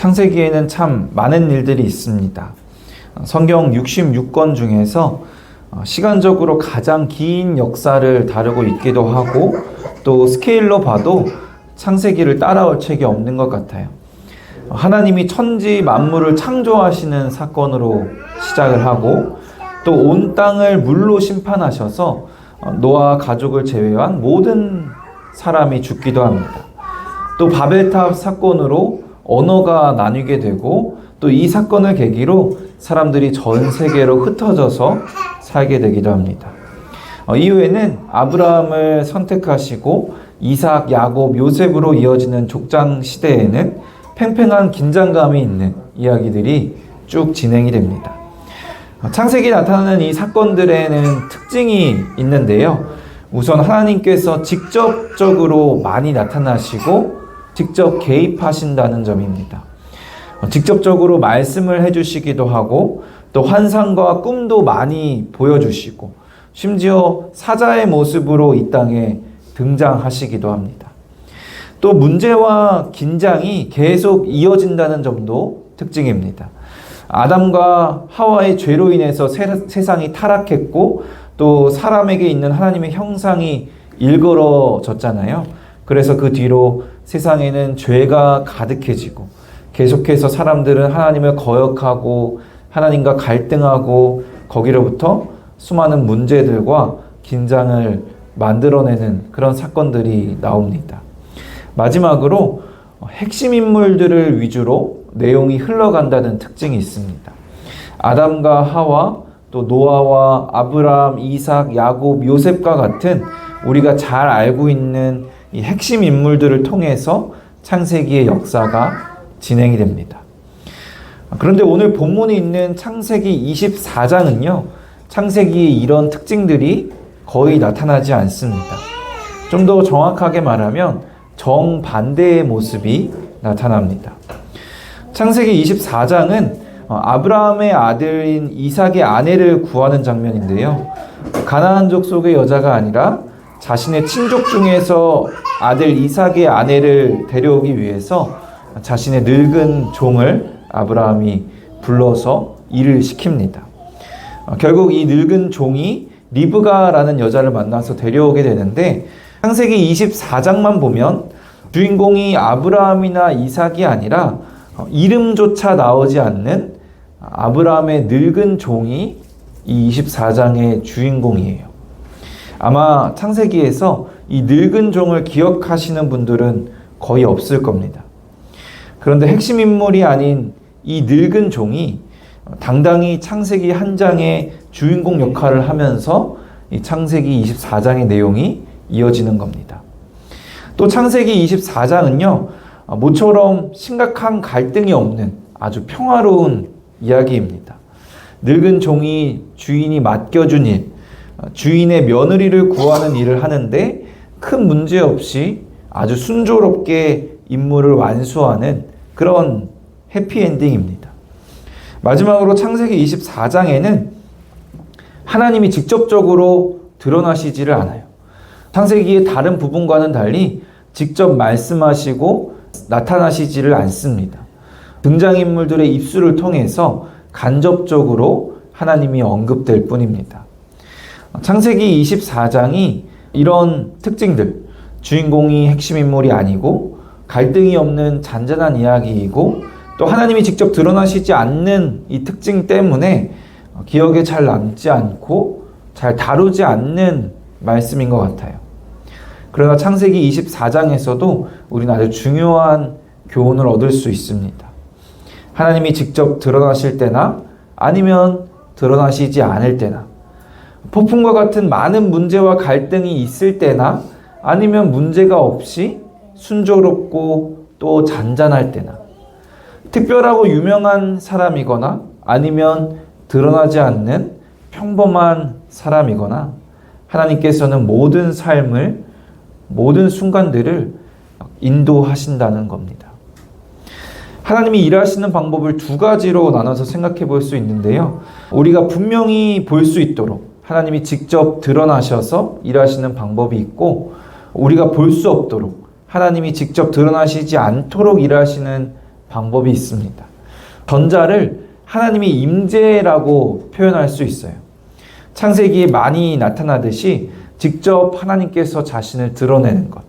창세기에는 참 많은 일들이 있습니다. 성경 66권 중에서 시간적으로 가장 긴 역사를 다루고 있기도 하고 또 스케일로 봐도 창세기를 따라올 책이 없는 것 같아요. 하나님이 천지 만물을 창조하시는 사건으로 시작을 하고 또 온 땅을 물로 심판하셔서 노아 가족을 제외한 모든 사람이 죽기도 합니다. 또 바벨탑 사건으로 언어가 나뉘게 되고 또 이 사건을 계기로 사람들이 전 세계로 흩어져서 살게 되기도 합니다. 이후에는 아브라함을 선택하시고 이삭, 야곱, 요셉으로 이어지는 족장 시대에는 팽팽한 긴장감이 있는 이야기들이 쭉 진행이 됩니다. 창세기에 나타나는 이 사건들에는 특징이 있는데요. 우선 하나님께서 직접적으로 많이 나타나시고 직접 개입하신다는 점입니다. 직접적으로 말씀을 해주시기도 하고 또 환상과 꿈도 많이 보여주시고 심지어 사자의 모습으로 이 땅에 등장하시기도 합니다. 또 문제와 긴장이 계속 이어진다는 점도 특징입니다. 아담과 하와의 죄로 인해서 세상이 타락했고 또 사람에게 있는 하나님의 형상이 일그러졌잖아요. 그래서 그 뒤로 세상에는 죄가 가득해지고 계속해서 사람들은 하나님을 거역하고 하나님과 갈등하고 거기로부터 수많은 문제들과 긴장을 만들어내는 그런 사건들이 나옵니다. 마지막으로 핵심 인물들을 위주로 내용이 흘러간다는 특징이 있습니다. 아담과 하와, 또 노아와 아브라함, 이삭, 야곱, 요셉과 같은 우리가 잘 알고 있는 이 핵심 인물들을 통해서 창세기의 역사가 진행이 됩니다. 그런데 오늘 본문에 있는 창세기 24장은요, 창세기의 이런 특징들이 거의 나타나지 않습니다. 좀 더 정확하게 말하면 정반대의 모습이 나타납니다. 창세기 24장은 아브라함의 아들인 이삭의 아내를 구하는 장면인데요. 가나안족 속의 여자가 아니라 자신의 친족 중에서 아들 이삭의 아내를 데려오기 위해서 자신의 늙은 종을 아브라함이 불러서 일을 시킵니다. 결국 이 늙은 종이 리브가라는 여자를 만나서 데려오게 되는데 창세기 24장만 보면 주인공이 아브라함이나 이삭이 아니라 이름조차 나오지 않는 아브라함의 늙은 종이 이 24장의 주인공이에요. 아마 창세기에서 이 늙은 종을 기억하시는 분들은 거의 없을 겁니다. 그런데 핵심 인물이 아닌 이 늙은 종이 당당히 창세기 한 장의 주인공 역할을 하면서 이 창세기 24장의 내용이 이어지는 겁니다. 또 창세기 24장은요, 모처럼 심각한 갈등이 없는 아주 평화로운 이야기입니다. 늙은 종이 주인이 맡겨준 일, 주인의 며느리를 구하는 일을 하는데 큰 문제 없이 아주 순조롭게 임무를 완수하는 그런 해피엔딩입니다. 마지막으로 창세기 24장에는 하나님이 직접적으로 드러나시지를 않아요. 창세기의 다른 부분과는 달리 직접 말씀하시고 나타나시지를 않습니다. 등장인물들의 입술을 통해서 간접적으로 하나님이 언급될 뿐입니다. 창세기 24장이 이런 특징들, 주인공이 핵심 인물이 아니고 갈등이 없는 잔잔한 이야기이고 또 하나님이 직접 드러나시지 않는 이 특징 때문에 기억에 잘 남지 않고 잘 다루지 않는 말씀인 것 같아요. 그러나 창세기 24장에서도 우리는 아주 중요한 교훈을 얻을 수 있습니다. 하나님이 직접 드러나실 때나 아니면 드러나시지 않을 때나 폭풍과 같은 많은 문제와 갈등이 있을 때나 아니면 문제가 없이 순조롭고 또 잔잔할 때나 특별하고 유명한 사람이거나 아니면 드러나지 않는 평범한 사람이거나 하나님께서는 모든 삶을 모든 순간들을 인도하신다는 겁니다. 하나님이 일하시는 방법을 두 가지로 나눠서 생각해 볼 수 있는데요. 우리가 분명히 볼 수 있도록 하나님이 직접 드러나셔서 일하시는 방법이 있고 우리가 볼 수 없도록 하나님이 직접 드러나시지 않도록 일하시는 방법이 있습니다. 전자를 하나님의 임재라고 표현할 수 있어요. 창세기에 많이 나타나듯이 직접 하나님께서 자신을 드러내는 것.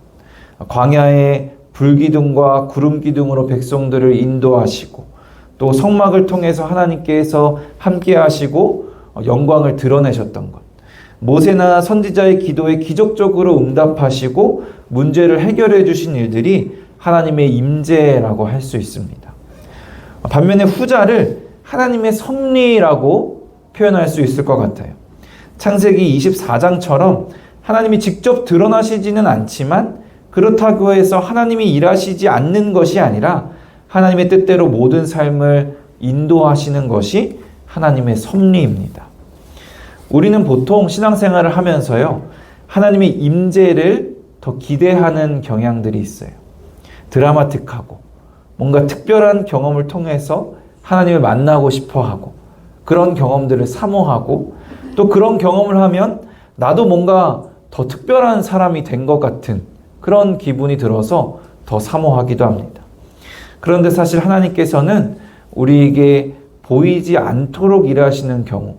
광야에 불기둥과 구름기둥으로 백성들을 인도하시고 또 성막을 통해서 하나님께서 함께 하시고 영광을 드러내셨던 것. 모세나 선지자의 기도에 기적적으로 응답하시고 문제를 해결해 주신 일들이 하나님의 임재라고 할 수 있습니다. 반면에 후자를 하나님의 섭리라고 표현할 수 있을 것 같아요. 창세기 24장처럼 하나님이 직접 드러나시지는 않지만 그렇다고 해서 하나님이 일하시지 않는 것이 아니라 하나님의 뜻대로 모든 삶을 인도하시는 것이 하나님의 섭리입니다. 우리는 보통 신앙생활을 하면서요, 하나님의 임재를 더 기대하는 경향들이 있어요. 드라마틱하고 뭔가 특별한 경험을 통해서 하나님을 만나고 싶어 하고 그런 경험들을 사모하고 또 그런 경험을 하면 나도 뭔가 더 특별한 사람이 된 것 같은 그런 기분이 들어서 더 사모하기도 합니다. 그런데 사실 하나님께서는 우리에게 보이지 않도록 일하시는 경우,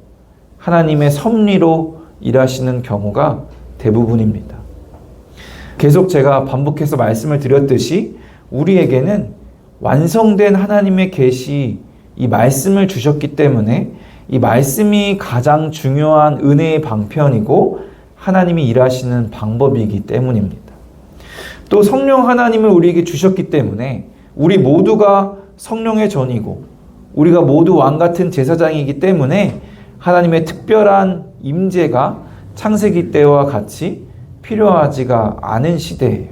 하나님의 섭리로 일하시는 경우가 대부분입니다. 계속 제가 반복해서 말씀을 드렸듯이 우리에게는 완성된 하나님의 계시, 이 말씀을 주셨기 때문에 이 말씀이 가장 중요한 은혜의 방편이고 하나님이 일하시는 방법이기 때문입니다. 또 성령 하나님을 우리에게 주셨기 때문에 우리 모두가 성령의 전이고 우리가 모두 왕같은 제사장이기 때문에 하나님의 특별한 임재가 창세기 때와 같이 필요하지가 않은 시대예요.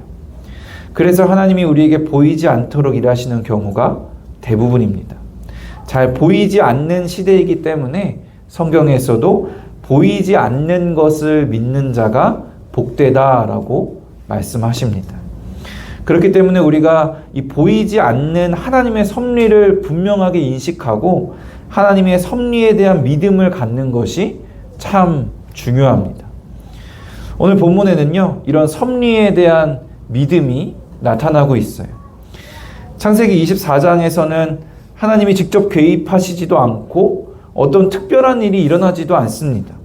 그래서 하나님이 우리에게 보이지 않도록 일하시는 경우가 대부분입니다. 잘 보이지 않는 시대이기 때문에 성경에서도 보이지 않는 것을 믿는 자가 복되다라고 말씀하십니다. 그렇기 때문에 우리가 이 보이지 않는 하나님의 섭리를 분명하게 인식하고 하나님의 섭리에 대한 믿음을 갖는 것이 참 중요합니다. 오늘 본문에는요, 이런 섭리에 대한 믿음이 나타나고 있어요. 창세기 24장에서는 하나님이 직접 개입하시지도 않고 어떤 특별한 일이 일어나지도 않습니다.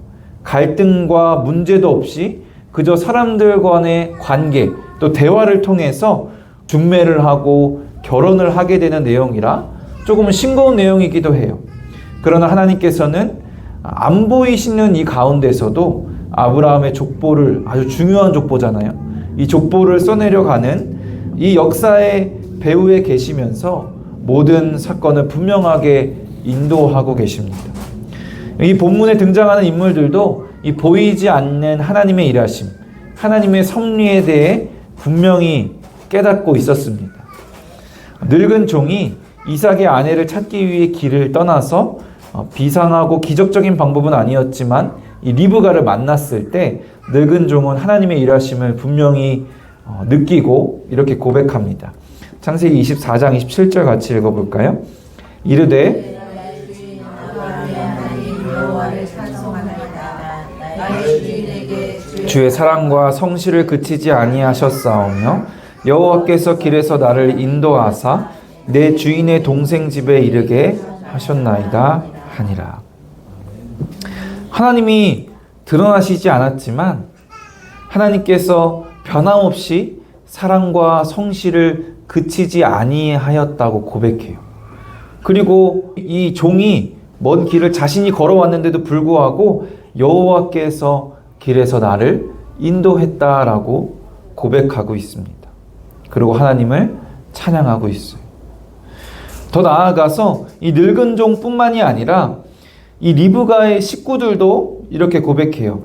갈등과 문제도 없이 그저 사람들 간의 관계, 또 대화를 통해서 중매를 하고 결혼을 하게 되는 내용이라 조금은 싱거운 내용이기도 해요. 그러나 하나님께서는 안 보이시는 이 가운데서도 아브라함의 족보를, 아주 중요한 족보잖아요. 이 족보를 써내려가는 이 역사의 배후에 계시면서 모든 사건을 분명하게 인도하고 계십니다. 이 본문에 등장하는 인물들도 이 보이지 않는 하나님의 일하심, 하나님의 섭리에 대해 분명히 깨닫고 있었습니다. 늙은 종이 이삭의 아내를 찾기 위해 길을 떠나서 비상하고 기적적인 방법은 아니었지만 이 리브가를 만났을 때 늙은 종은 하나님의 일하심을 분명히 느끼고 이렇게 고백합니다. 창세기 24장 27절 같이 읽어볼까요? 이르되 주의 사랑과 성실을 그치지 아니하셨사오며 여호와께서 길에서 나를 인도하사 내 주인의 동생 집에 이르게 하셨나이다 하니라. 하나님이 드러나시지 않았지만 하나님께서 변함없이 사랑과 성실을 그치지 아니하였다고 고백해요. 그리고 이 종이 먼 길을 자신이 걸어왔는데도 불구하고 여호와께서 길에서 나를 인도했다라고 고백하고 있습니다. 그리고 하나님을 찬양하고 있어요. 더 나아가서 이 늙은 종뿐만이 아니라 이 리브가의 식구들도 이렇게 고백해요.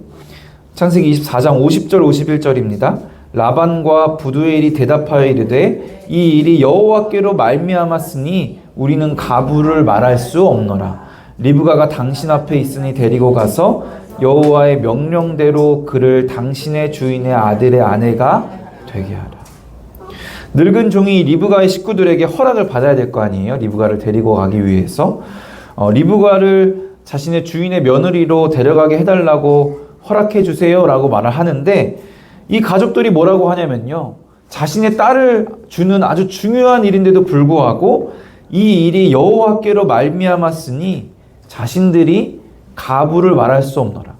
창세기 24장 50절 51절입니다. 라반과 부두엘이 대답하여 이르되 이 일이 여호와께로 말미암았으니 우리는 가부를 말할 수 없노라. 리브가가 당신 앞에 있으니 데리고 가서 여호와의 명령대로 그를 당신의 주인의 아들의 아내가 되게 하라. 늙은 종이 리브가의 식구들에게 허락을 받아야 될 거 아니에요. 리브가를 데리고 가기 위해서 리브가를 자신의 주인의 며느리로 데려가게 해달라고 허락해 주세요 라고 말을 하는데 이 가족들이 뭐라고 하냐면요, 자신의 딸을 주는 아주 중요한 일인데도 불구하고 이 일이 여호와께로 말미암았으니 자신들이 가부를 말할 수 없노라.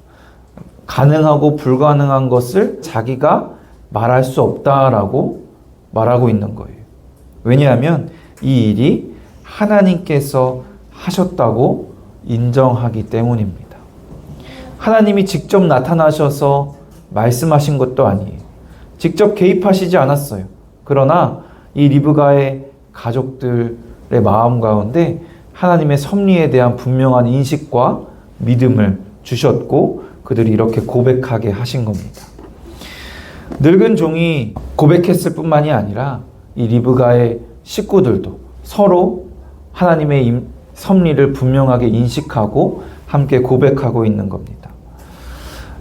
가능하고 불가능한 것을 자기가 말할 수 없다라고 말하고 있는 거예요. 왜냐하면 이 일이 하나님께서 하셨다고 인정하기 때문입니다. 하나님이 직접 나타나셔서 말씀하신 것도 아니에요. 직접 개입하시지 않았어요. 그러나 이 리브가의 가족들의 마음 가운데 하나님의 섭리에 대한 분명한 인식과 믿음을 주셨고 그들이 이렇게 고백하게 하신 겁니다. 늙은 종이 고백했을 뿐만이 아니라 이 리브가의 식구들도 서로 하나님의 섭리를 분명하게 인식하고 함께 고백하고 있는 겁니다.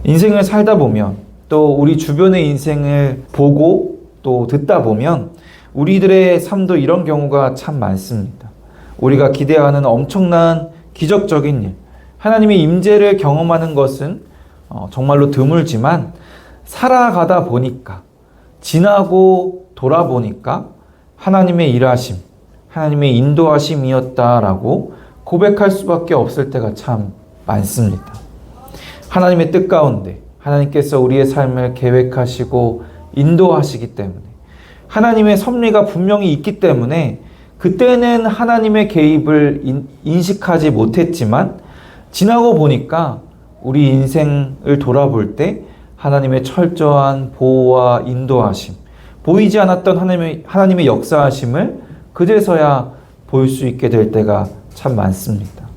인생을 살다 보면 또 우리 주변의 인생을 보고 또 듣다 보면 우리들의 삶도 이런 경우가 참 많습니다. 우리가 기대하는 엄청난 기적적인 일, 하나님의 임재를 경험하는 것은 정말로 드물지만 살아가다 보니까 지나고 돌아보니까 하나님의 일하심, 하나님의 인도하심이었다라고 고백할 수밖에 없을 때가 참 많습니다. 하나님의 뜻 가운데 하나님께서 우리의 삶을 계획하시고 인도하시기 때문에 하나님의 섭리가 분명히 있기 때문에 그때는 하나님의 개입을 인식하지 못했지만 지나고 보니까 우리 인생을 돌아볼 때 하나님의 철저한 보호와 인도하심, 보이지 않았던 하나님의 역사하심을 그제서야 볼 수 있게 될 때가 참 많습니다.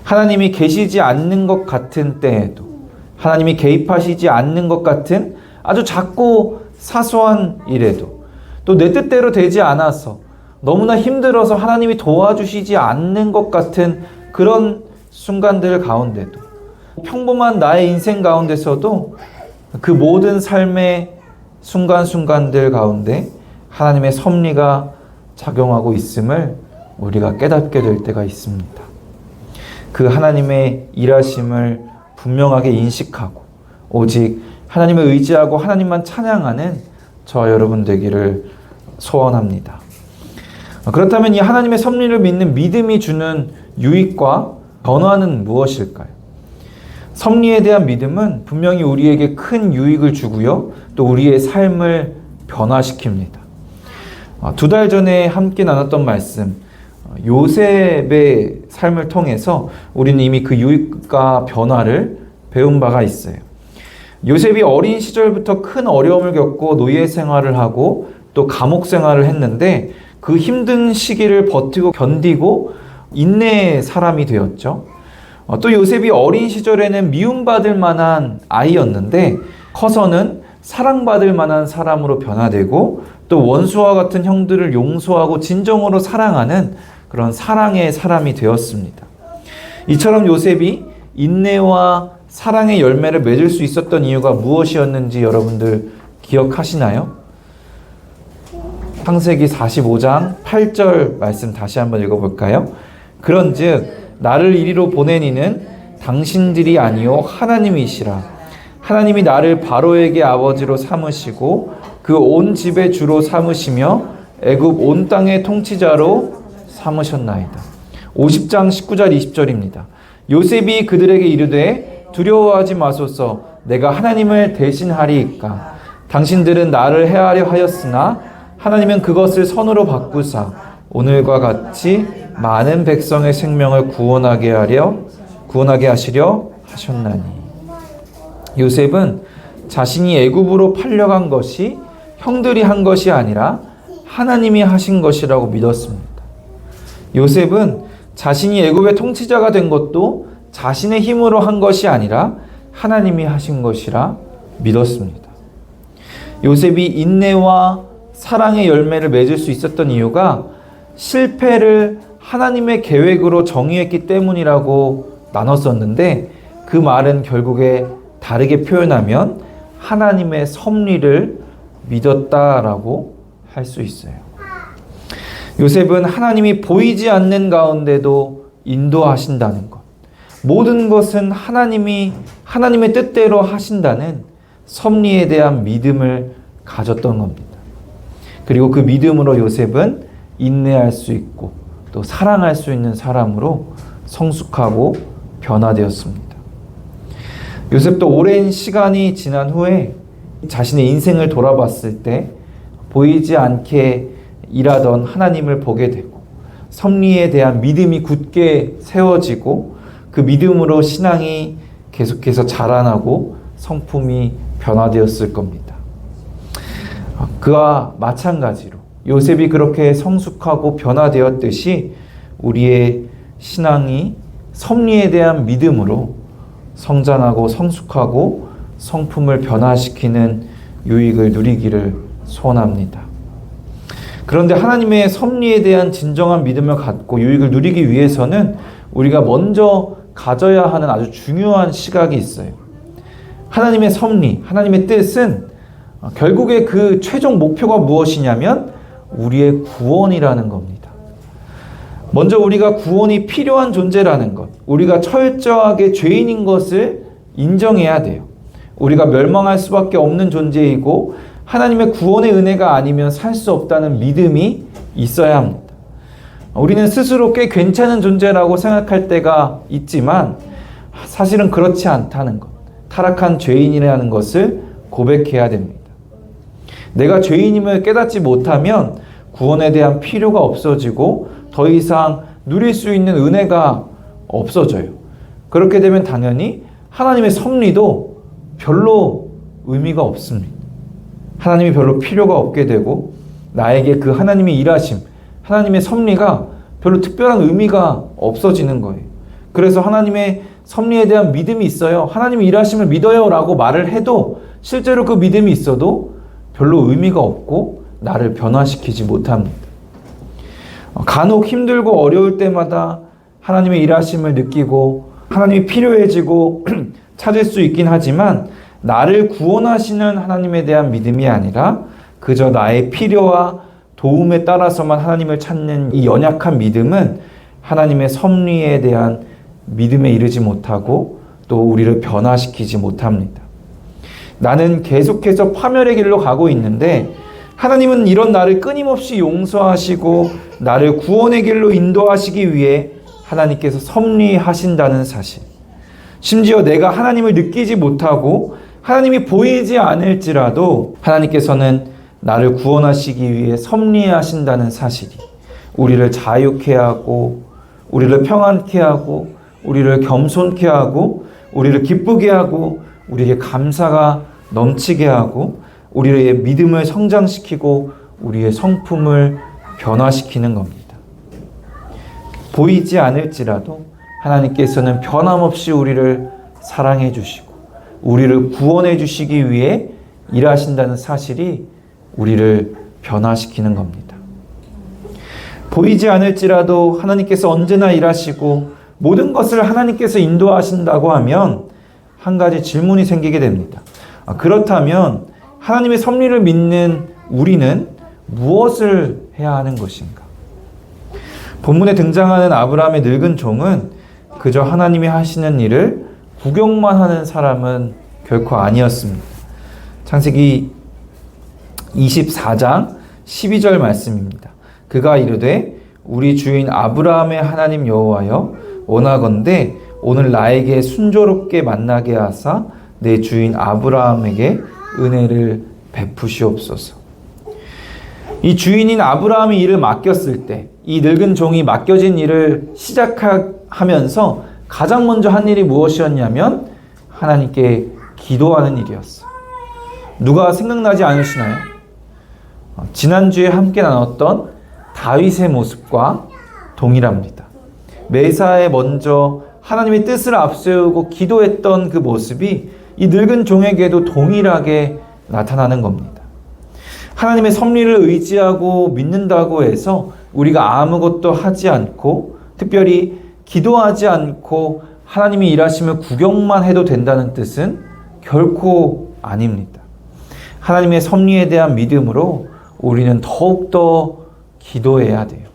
하나님이 계시지 않는 것 같은 때에도 하나님이 개입하시지 않는 것 같은 아주 작고 사소한 일에도 또 내 뜻대로 되지 않아서 너무나 힘들어서 하나님이 도와주시지 않는 것 같은 그런 순간들 가운데도 평범한 나의 인생 가운데서도 그 모든 삶의 순간순간들 가운데 하나님의 섭리가 작용하고 있음을 우리가 깨닫게 될 때가 있습니다. 그 하나님의 일하심을 분명하게 인식하고 오직 하나님을 의지하고 하나님만 찬양하는 저와 여러분 되기를 소원합니다. 그렇다면 이 하나님의 섭리를 믿는 믿음이 주는 유익과 변화는 무엇일까요? 섭리에 대한 믿음은 분명히 우리에게 큰 유익을 주고요. 또 우리의 삶을 변화시킵니다. 2달 전에 함께 나눴던 말씀, 요셉의 삶을 통해서 우리는 이미 그 유익과 변화를 배운 바가 있어요. 요셉이 어린 시절부터 큰 어려움을 겪고 노예 생활을 하고 또 감옥 생활을 했는데 그 힘든 시기를 버티고 견디고 인내의 사람이 되었죠. 또 요셉이 어린 시절에는 미움받을 만한 아이였는데 커서는 사랑받을 만한 사람으로 변화되고 또 원수와 같은 형들을 용서하고 진정으로 사랑하는 그런 사랑의 사람이 되었습니다. 이처럼 요셉이 인내와 사랑의 열매를 맺을 수 있었던 이유가 무엇이었는지 여러분들 기억하시나요? 창세기 45장 8절 말씀 다시 한번 읽어볼까요? 그런즉 나를 이리로 보낸 이는 당신들이 아니요 하나님이시라. 하나님이 나를 바로에게 아버지로 삼으시고 그 온 집의 주로 삼으시며 애굽 온 땅의 통치자로 삼으셨나이다. 50장 19절 20절입니다. 요셉이 그들에게 이르되 두려워하지 마소서 내가 하나님을 대신하리이까. 당신들은 나를 해하려 하였으나 하나님은 그것을 선으로 바꾸사 오늘과 같이 많은 백성의 생명을 구원하게 하시려 하셨나니. 요셉은 자신이 애굽으로 팔려간 것이 형들이 한 것이 아니라 하나님이 하신 것이라고 믿었습니다. 요셉은 자신이 애굽의 통치자가 된 것도 자신의 힘으로 한 것이 아니라 하나님이 하신 것이라 믿었습니다. 요셉이 인내와 사랑의 열매를 맺을 수 있었던 이유가 실패를 하나님의 계획으로 정의했기 때문이라고 나눴었는데 그 말은 결국에 다르게 표현하면 하나님의 섭리를 믿었다라고 할 수 있어요. 요셉은 하나님이 보이지 않는 가운데도 인도하신다는 것, 모든 것은 하나님의 뜻대로 하신다는 섭리에 대한 믿음을 가졌던 겁니다. 그리고 그 믿음으로 요셉은 인내할 수 있고 또 사랑할 수 있는 사람으로 성숙하고 변화되었습니다. 요셉도 오랜 시간이 지난 후에 자신의 인생을 돌아봤을 때 보이지 않게 일하던 하나님을 보게 되고 섭리에 대한 믿음이 굳게 세워지고 그 믿음으로 신앙이 계속해서 자라나고 성품이 변화되었을 겁니다. 그와 마찬가지로 요셉이 그렇게 성숙하고 변화되었듯이 우리의 신앙이 섭리에 대한 믿음으로 성장하고 성숙하고 성품을 변화시키는 유익을 누리기를 소원합니다. 그런데 하나님의 섭리에 대한 진정한 믿음을 갖고 유익을 누리기 위해서는 우리가 먼저 가져야 하는 아주 중요한 시각이 있어요. 하나님의 섭리, 하나님의 뜻은 결국에 그 최종 목표가 무엇이냐면 우리의 구원이라는 겁니다. 먼저 우리가 구원이 필요한 존재라는 것, 우리가 철저하게 죄인인 것을 인정해야 돼요. 우리가 멸망할 수밖에 없는 존재이고 하나님의 구원의 은혜가 아니면 살 수 없다는 믿음이 있어야 합니다. 우리는 스스로 꽤 괜찮은 존재라고 생각할 때가 있지만 사실은 그렇지 않다는 것, 타락한 죄인이라는 것을 고백해야 됩니다. 내가 죄인임을 깨닫지 못하면 구원에 대한 필요가 없어지고 더 이상 누릴 수 있는 은혜가 없어져요. 그렇게 되면 당연히 하나님의 섭리도 별로 의미가 없습니다. 하나님이 별로 필요가 없게 되고 나에게 그 하나님의 일하심, 하나님의 섭리가 별로 특별한 의미가 없어지는 거예요. 그래서 하나님의 섭리에 대한 믿음이 있어요. 하나님의 일하심을 믿어요 라고 말을 해도 실제로 그 믿음이 있어도 별로 의미가 없고 나를 변화시키지 못합니다. 간혹 힘들고 어려울 때마다 하나님의 일하심을 느끼고 하나님이 필요해지고 찾을 수 있긴 하지만 나를 구원하시는 하나님에 대한 믿음이 아니라 그저 나의 필요와 도움에 따라서만 하나님을 찾는 이 연약한 믿음은 하나님의 섭리에 대한 믿음에 이르지 못하고 또 우리를 변화시키지 못합니다. 나는 계속해서 파멸의 길로 가고 있는데 하나님은 이런 나를 끊임없이 용서하시고 나를 구원의 길로 인도하시기 위해 하나님께서 섭리하신다는 사실, 심지어 내가 하나님을 느끼지 못하고 하나님이 보이지 않을지라도 하나님께서는 나를 구원하시기 위해 섭리하신다는 사실이 우리를 자유케 하고 우리를 평안케 하고 우리를 겸손케 하고 우리를 기쁘게 하고 우리에게 감사가 넘치게 하고 우리의 믿음을 성장시키고 우리의 성품을 변화시키는 겁니다. 보이지 않을지라도 하나님께서는 변함없이 우리를 사랑해 주시고 우리를 구원해 주시기 위해 일하신다는 사실이 우리를 변화시키는 겁니다. 보이지 않을지라도 하나님께서 언제나 일하시고 모든 것을 하나님께서 인도하신다고 하면 한 가지 질문이 생기게 됩니다. 그렇다면 하나님의 섭리를 믿는 우리는 무엇을 해야 하는 것인가? 본문에 등장하는 아브라함의 늙은 종은 그저 하나님이 하시는 일을 구경만 하는 사람은 결코 아니었습니다. 창세기 24장 12절 말씀입니다. 그가 이르되 우리 주인 아브라함의 하나님 여호와여 원하건대 오늘 나에게 순조롭게 만나게 하사 내 주인 아브라함에게 은혜를 베푸시옵소서. 이 주인인 아브라함이 일을 맡겼을 때 이 늙은 종이 맡겨진 일을 시작하면서 가장 먼저 한 일이 무엇이었냐면 하나님께 기도하는 일이었어요. 누가 생각나지 않으시나요? 지난주에 함께 나눴던 다윗의 모습과 동일합니다. 매사에 먼저 하나님의 뜻을 앞세우고 기도했던 그 모습이 이 늙은 종에게도 동일하게 나타나는 겁니다. 하나님의 섭리를 의지하고 믿는다고 해서 우리가 아무것도 하지 않고 특별히 기도하지 않고 하나님이 일하심을 구경만 해도 된다는 뜻은 결코 아닙니다. 하나님의 섭리에 대한 믿음으로 우리는 더욱더 기도해야 돼요.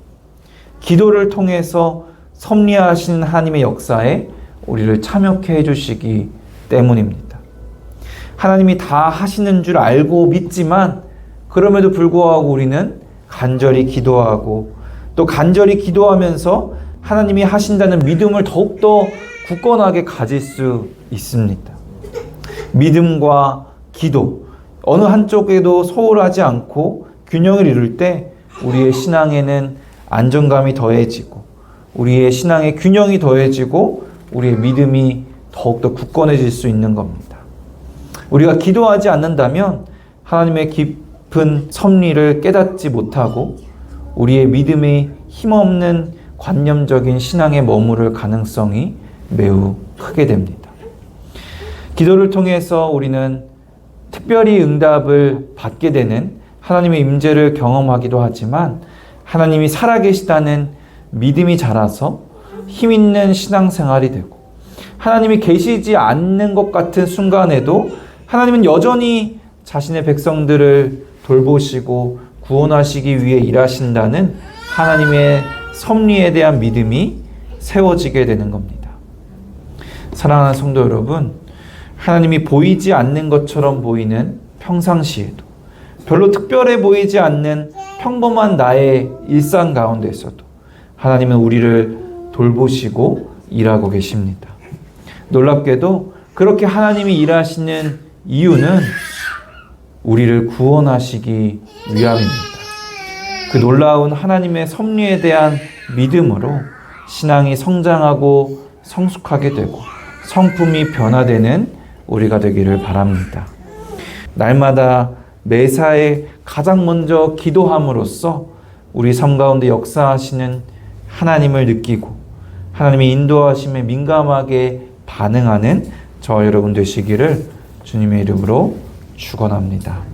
기도를 통해서 섭리하시는 하나님의 역사에 우리를 참여케 해주시기 때문입니다. 하나님이 다 하시는 줄 알고 믿지만 그럼에도 불구하고 우리는 간절히 기도하고 또 또 간절히 기도하면서 하나님이 하신다는 믿음을 더욱더 굳건하게 가질 수 있습니다. 믿음과 기도, 어느 한쪽에도 소홀하지 않고 균형을 이룰 때 우리의 신앙에는 안정감이 더해지고, 우리의 신앙의 균형이 더해지고, 우리의 믿음이 더욱더 굳건해질 수 있는 겁니다. 우리가 기도하지 않는다면 하나님의 깊은 섭리를 깨닫지 못하고 우리의 믿음이 힘없는 관념적인 신앙에 머무를 가능성이 매우 크게 됩니다. 기도를 통해서 우리는 특별히 응답을 받게 되는 하나님의 임재를 경험하기도 하지만, 하나님이 살아계시다는 믿음이 자라서 힘있는 신앙생활이 되고, 하나님이 계시지 않는 것 같은 순간에도 하나님은 여전히 자신의 백성들을 돌보시고 구원하시기 위해 일하신다는 하나님의 섭리에 대한 믿음이 세워지게 되는 겁니다. 사랑하는 성도 여러분, 하나님이 보이지 않는 것처럼 보이는 평상시에도, 별로 특별해 보이지 않는 평범한 나의 일상 가운데서도 하나님은 우리를 돌보시고 일하고 계십니다. 놀랍게도 그렇게 하나님이 일하시는 이유는 우리를 구원하시기 위함입니다. 그 놀라운 하나님의 섭리에 대한 믿음으로 신앙이 성장하고 성숙하게 되고 성품이 변화되는 우리가 되기를 바랍니다. 날마다 매사에 가장 먼저 기도함으로써 우리 삶 가운데 역사하시는 하나님을 느끼고 하나님의 인도하심에 민감하게 반응하는 저와 여러분 되시기를 주님의 이름으로 축원합니다.